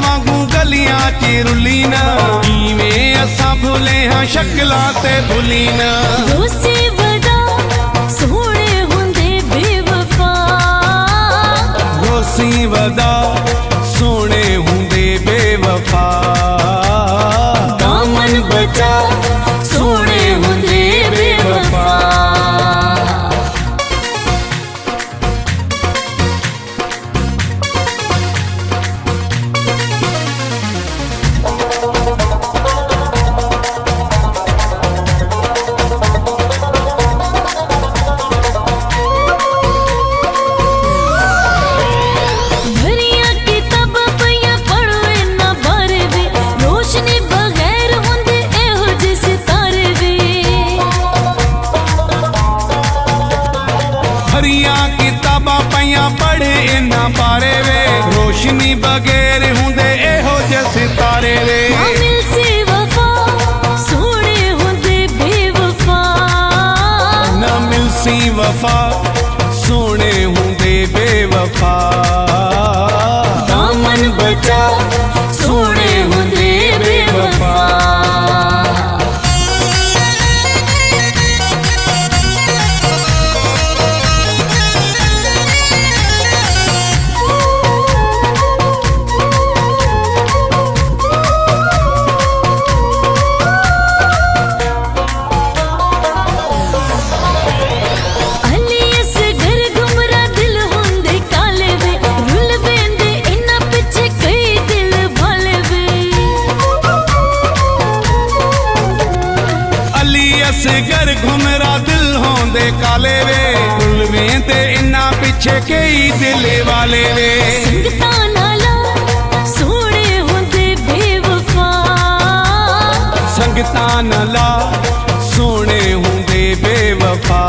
वांगू गलियां च रुली ना, इवें असां भुले हां शक्लां ते भुली ना। रोसी वदा सोहणे हुंदे बेवफा, रोसी वदा सोहणे हुंदे बेवफा, दामन बचा सोहणे हुंदे बेवफा। हरियां किताबां पईयां पढ़े इन्हां बारे वे, रोशनी बगैर हुंदे एहो जे सितारे वे। ना मिलसी वफा सोहणे हुंदे बेवफा, ना मिलसी वफा सोहणे हुंदे बेवफा, दामन बचा सोहणे हुंदे बेवफा। घर घुमरा दिल होंदे काले वे, उलवें ते इन्ना पिछे कई दिल वाले वे। संगता नाला सोहणे हुंदे बेवफा, संगता नाला सोहणे हुंदे बेवफा।